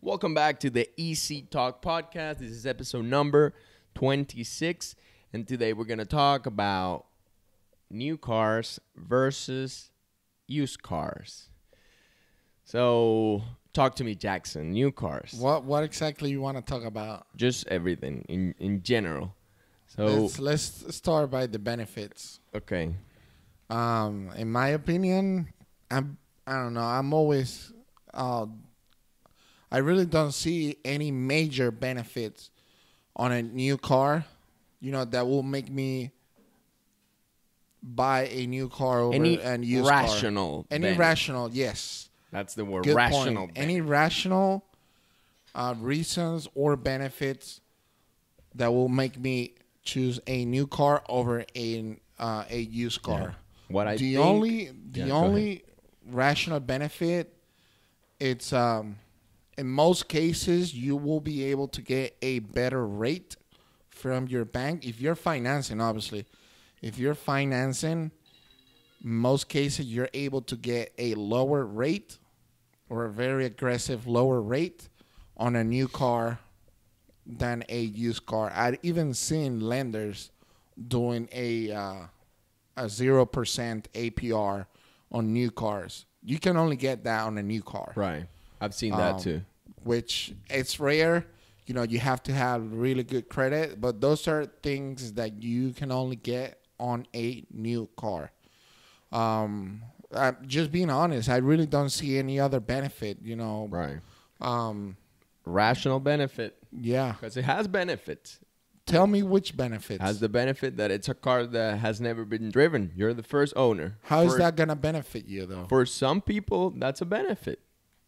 Welcome back to the EC Talk podcast. This is episode number 26. And today we're going to talk about new cars versus used cars. So talk to me, Jackson. New cars. What exactly you want to talk about? Just everything in general. So Let's start by the benefits. okay. In my opinion, I don't know. I'm always I really don't see any major benefits on a new car, that will make me buy a new car over an used rational car. Any rational, yes. That's the word. Good Rational. point. Any rational reasons or benefits that will make me choose a new car over a used car. Yeah. What I the think, only rational benefit, it's in most cases you will be able to get a better rate from your bank if you're financing. Obviously, if you're financing, most cases you're able to get a lower rate or a very aggressive lower rate on a new car than a used car. I'd even seen lenders doing a 0% APR on new cars. You can only get that on a new car. Right. I've seen that too. Which it's rare. You have to have really good credit, but those are things that you can only get on a new car. Just being honest, I really don't see any other benefit, Right. Rational benefit. Yeah. Because it has benefits. Tell me which benefits. It has the benefit that it's a car that has never been driven. You're the first owner. How is that going to benefit you, though? For some people, that's a benefit.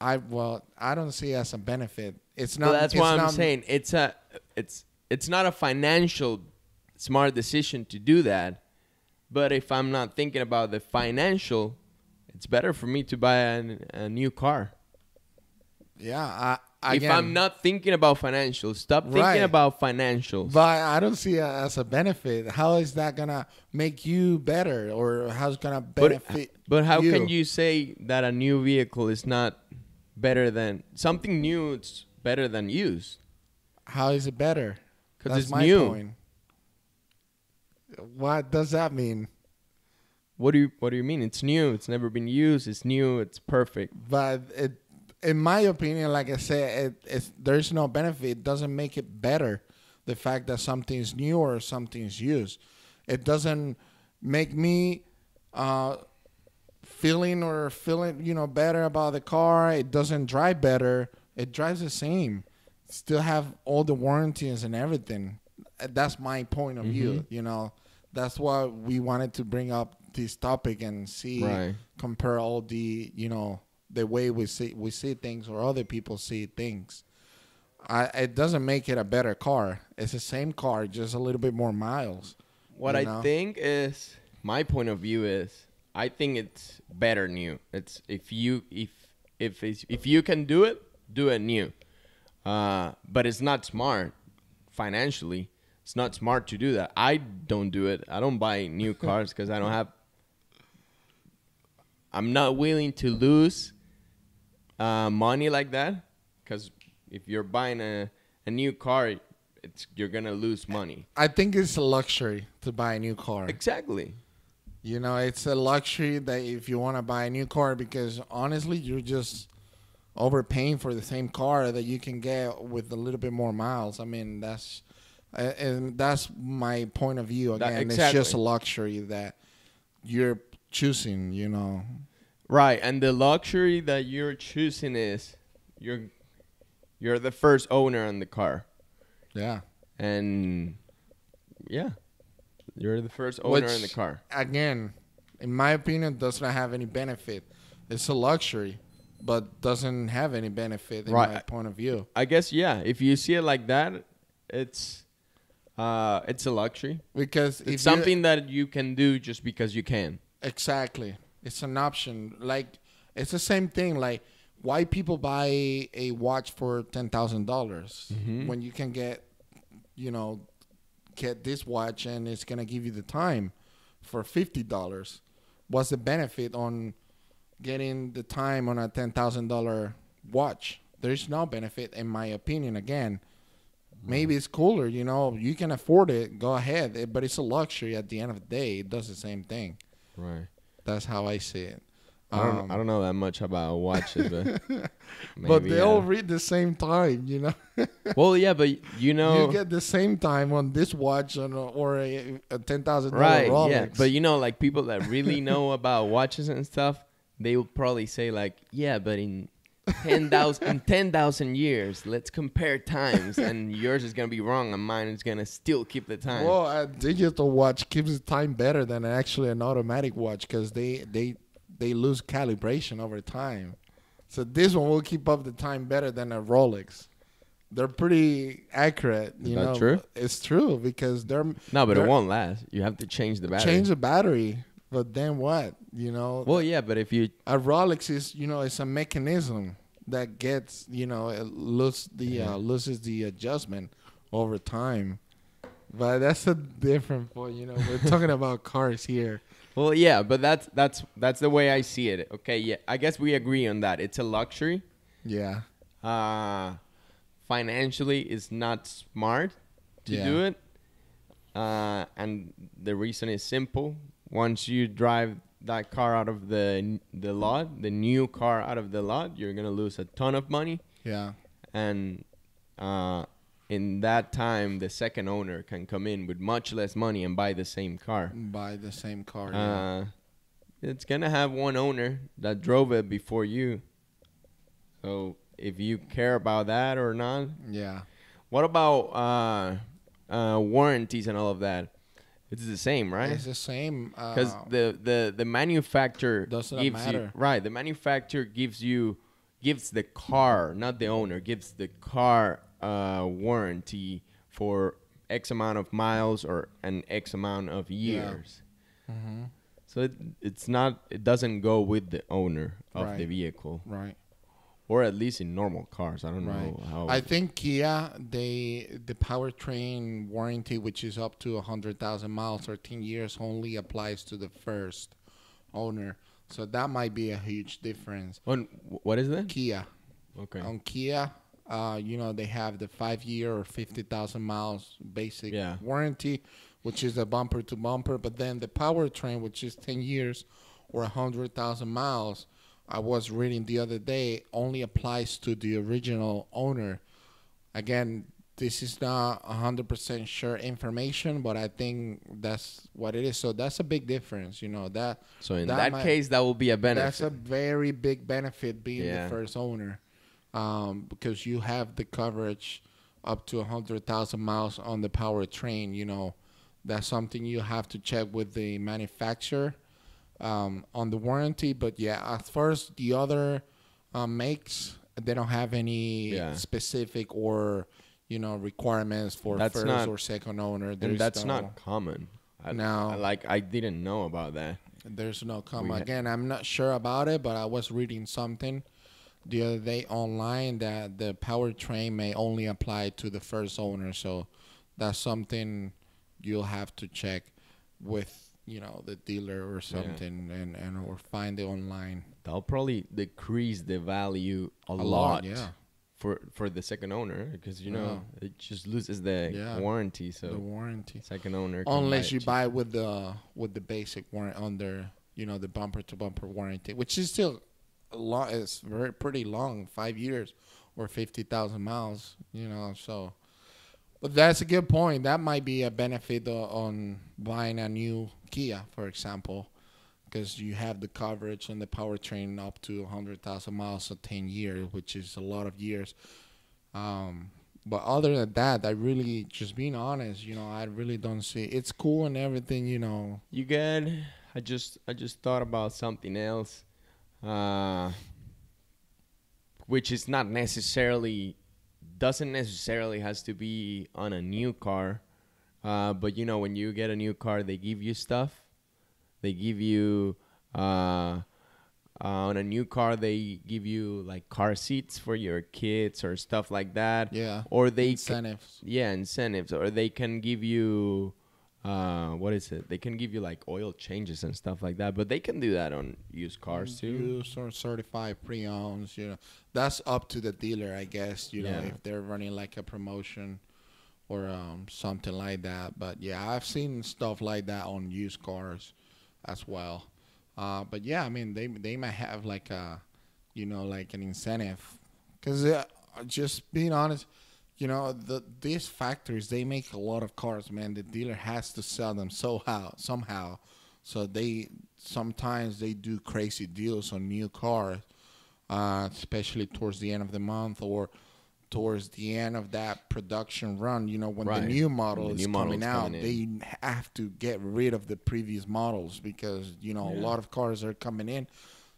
I don't see it as a benefit. It's not. Well, that's why I'm saying it's not a financial smart decision to do that. But if I'm not thinking about the financial, it's better for me to buy a new car. Yeah. If I'm not thinking about financials, stop thinking about financials. But I don't see it as a benefit. How is that going to make you better, or how's it going to benefit But how can you say that a new vehicle is not better than something new? It's better than used. How is it better? Because it's my new. Point. What does that mean? What do you mean? It's new. It's never been used. It's new. It's perfect. But in my opinion, like I said, there's no benefit. It doesn't make it better. The fact that something's new or something's used, it doesn't make me feeling better about the car. It doesn't drive better. It drives the same. Still have all the warranties and everything. That's my point of view. That's why we wanted to bring up this topic and compare all the the way we see things or other people see things. It doesn't make it a better car. It's the same car, just a little bit more miles. What I think is, my point of view is, I think it's better new. It's if you can do it new. But it's not smart financially. It's not smart to do that. I don't do it. I don't buy new cars because I'm not willing to lose money like that. Because if you're buying a new car, you're going to lose money. I think it's a luxury to buy a new car. Exactly. It's a luxury that if you want to buy a new car, because honestly, you're just overpaying for the same car that you can get with a little bit more miles. I mean, that's my point of view. Again, exactly. It's just a luxury that you're choosing, Right, and the luxury that you're choosing is you're the first owner on the car. Yeah. And yeah, you're the first owner in the car. Again, in my opinion, does not have any benefit. It's a luxury, but doesn't have any benefit in my point of view. I guess, yeah, if you see it like that, it's a luxury. Because it's something that you can do just because you can. Exactly. It's an option. Like, it's the same thing. Like, why people buy a watch for $10,000 when you can get this watch and it's going to give you the time for $50? What's the benefit on getting the time on a $10,000 watch. There's no benefit, in my opinion. Again, maybe it's cooler, you know, you can afford it, go ahead, but it's a luxury at the end of the day. It does the same thing. Right. That's how I see it. I don't know that much about watches, but maybe, but they all read the same time, you know. Well, yeah, but you know, you get the same time on this watch or a $10,000 right? Rolex. Yeah, but you know, like people that really know about watches and stuff, they will probably say like, yeah, but in 10,000 years, let's compare times, and yours is gonna be wrong, and mine is gonna still keep the time. Well, a digital watch keeps the time better than actually an automatic watch because they lose calibration over time. So this one will keep up the time better than a Rolex. They're pretty accurate, you know. Is that true? It's true because they're No, but it won't last. You have to change the battery. change the battery, but then what? You know. Well, yeah, but if you A Rolex is, you know, it's a mechanism that gets, you know, it loses the adjustment over time. But that's a different point, you know. We're talking about cars here. well, yeah, but that's the way I see it. Okay, yeah, I guess we agree on that. It's a luxury. Yeah. Financially, it's not smart to Yeah. do it. And the reason is simple. Once you drive that car out of the lot, the new car out of the lot, you're gonna lose a ton of money. Yeah. And in that time, the second owner can come in with much less money and buy the same car. Buy the same car. Yeah. It's gonna have one owner that drove it before you. So if you care about that or not, Yeah. what about warranties and all of that? It's the same, right? It's the same. Because the manufacturer Doesn't gives matter. you right. The manufacturer gives the car, not the owner, gives the car warranty for X amount of miles or an X amount of years. Mm-hmm. So it doesn't go with the owner of the Right. vehicle, Right. or at least in normal cars. I don't Right. know how. I think Kia, the powertrain warranty, which is up to 100,000 miles or 10 years, only applies to the first owner. So that might be a huge difference. What is that? Kia. Okay. On Kia, you know, they have the 5-year or 50,000 miles basic warranty, which is a bumper to bumper. But then the powertrain, which is 10 years or 100,000 miles, I was reading the other day, only applies to the original owner. Again, this is not 100% sure information, but I think that's what it is. So that's a big difference, you know. So in that case, that will be a benefit. That's a very big benefit being Yeah. the first owner, because you have the coverage up to 100,000 miles on the powertrain. You know, that's something you have to check with the manufacturer on the warranty. But yeah, as far as the other makes, they don't have any specific or, you know, requirements for first or second owner. And that's not common. I didn't know about that. There's no common. Again, I'm not sure about it, but I was reading something the other day online that the powertrain may only apply to the first owner. So that's something you'll have to check with, you know, the dealer or something, and or find it online. That'll probably decrease the value a lot. Yeah. For the second owner, because you know it just loses the warranty. So the warranty, second owner, unless you buy with the basic warranty under, you know, the bumper to bumper warranty, which is still a lot. It's pretty long, 5 years or 50,000 miles. You know, so. But that's a good point. That might be a benefit on buying a new Kia, for example, because you have the coverage on the powertrain up to 100,000 miles for 10 years, which is a lot of years. But other than that, I really, just being honest, you know, I really don't see. It's cool and everything, you know. You good? I just thought about something else, which is not necessarily. Doesn't necessarily has to be on a new car, but you know, when you get a new car, they give you stuff. They give you on a new car, they give you like car seats for your kids or stuff like that. Yeah. Or they incentives. incentives. Or they can give you what is it? They can give you like oil changes and stuff like that, but they can do that on used cars too. Used or certified pre-owns, that's up to the dealer, I guess. Yeah. If they're running like a promotion or something like that. But yeah, I've seen stuff like that on used cars as well. But yeah, I mean, they might have like a, like an incentive, because just being honest, these factories, they make a lot of cars, man. The dealer has to sell them somehow. So sometimes they do crazy deals on new cars, especially towards the end of the month or towards the end of that production run. When the new model is coming out, they have to get rid of the previous models because, a lot of cars are coming in.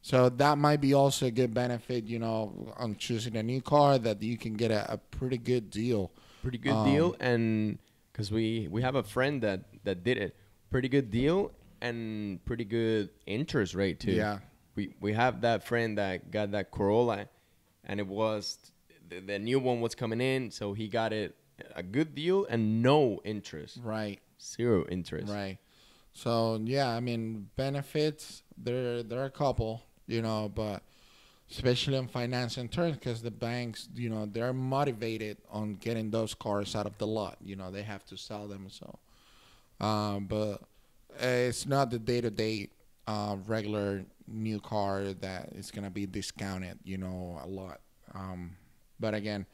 So that might be also a good benefit, on choosing a new car, that you can get a pretty good deal. Pretty good deal, and because we have a friend that did it. Pretty good deal and pretty good interest rate too. Yeah. We have that friend that got that Corolla, and it was the new one was coming in, so he got it a good deal and no interest. Right. 0 interest. Right. So yeah, I mean, benefits, there are a couple, but especially on financing terms, because the banks, they're motivated on getting those cars out of the lot. They have to sell them. So, but it's not the day-to-day regular new car that is gonna be discounted, a lot. But again,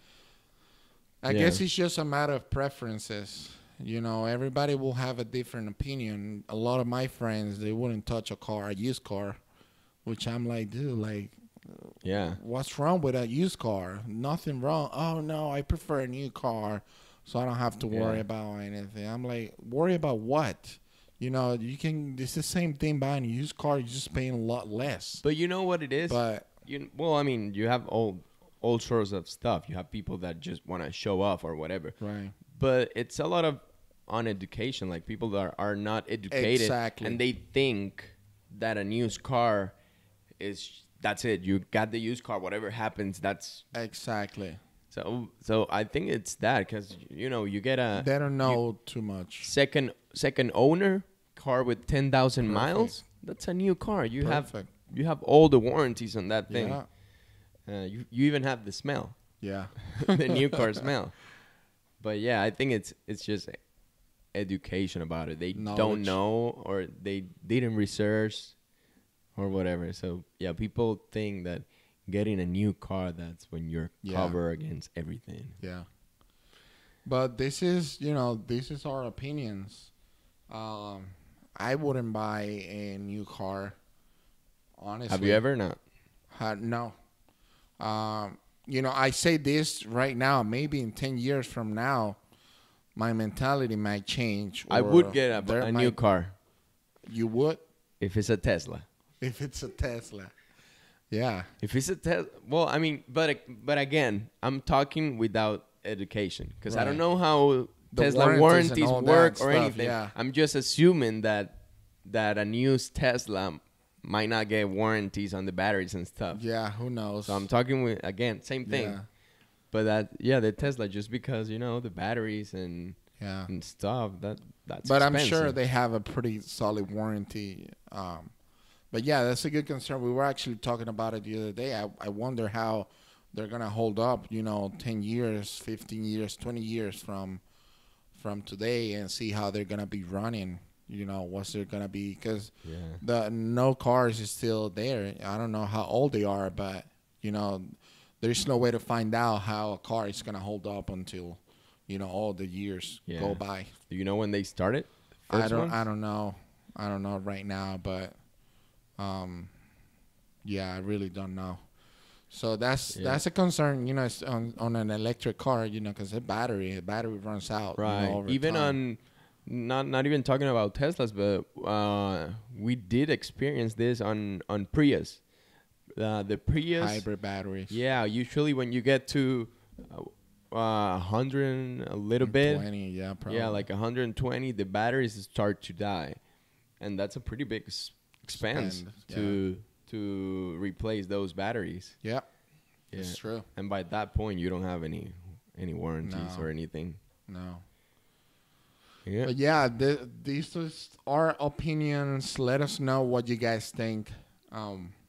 I guess it's just a matter of preferences. Everybody will have a different opinion. A lot of my friends, they wouldn't touch a used car, which I'm like, dude, like, what's wrong with a used car? Nothing wrong. Oh, no, I prefer a new car, so I don't have to worry about anything. I'm like, worry about what? It's the same thing buying a used car. You're just paying a lot less. But you know what it is? But you have all sorts of stuff. You have people that just want to show off or whatever. Right. But it's a lot of on education, like people that are not educated. Exactly. And they think that a used car that's it. You got the used car, whatever happens, that's... Exactly. So I think it's that, because, you get a... They don't know too much. Second owner car with 10,000 miles, that's a new car. You have all the warranties on that thing. Yeah. You even have the smell. Yeah. The new car smell. But yeah, I think it's just education about it. They don't know, or they didn't research or whatever. So yeah, people think that getting a new car, that's when you're covered against everything. Yeah. But this is our opinions. I wouldn't buy a new car, honestly. Have you ever? Not. No. I say this right now. Maybe in 10 years from now, my mentality might change. I would get a new car. You would? If it's a Tesla. If it's a Tesla. Yeah. If it's a Tesla. Well, I mean, but again, I'm talking without education, because I don't know how Tesla warranties work or anything. Yeah. I'm just assuming that a new Tesla might not get warranties on the batteries and stuff. Yeah, who knows? So I'm talking with, again, same thing. Yeah. But the Tesla, just because, the batteries and stuff, that's But expensive. I'm sure they have a pretty solid warranty. But yeah, that's a good concern. We were actually talking about it the other day. I wonder how they're going to hold up, 10 years, 15 years, 20 years from today, and see how they're going to be running. What's there going to be, because the no cars is still there. I don't know how old they are, but, there's no way to find out how a car is going to hold up until, all the years go by. Do you know when they started? I don't know. I don't know right now, but, I really don't know. So that's a concern, it's on an electric car, because the battery runs out. Right. Over even time. on not even talking about Teslas, but we did experience this on Prius. The Prius hybrid batteries. Yeah, usually when you get to 100 a little bit, 20, yeah, probably. Yeah, like 120, the batteries start to die, and that's a pretty big expense to replace those batteries. Yeah, it's true. And by that point, you don't have any warranties or anything. No. Yeah. But yeah, these just are opinions. Let us know what you guys think.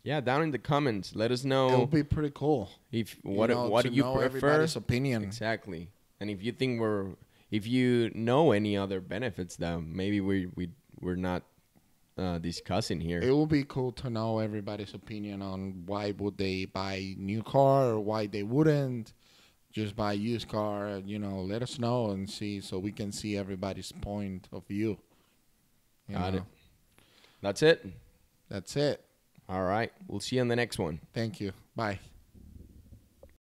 Yeah, down in the comments, let us It'll know be pretty cool. if You know, what to do you know prefer. everybody's opinion. Exactly. And if you think if you know any other benefits that maybe we're not discussing It here. will be cool to know everybody's opinion on why would they buy new car or why they wouldn't just buy used car. You know, let us know and see so we can see everybody's point of view. Got it. That's it. That's it. All right. We'll see you on the next one. Thank you. Bye.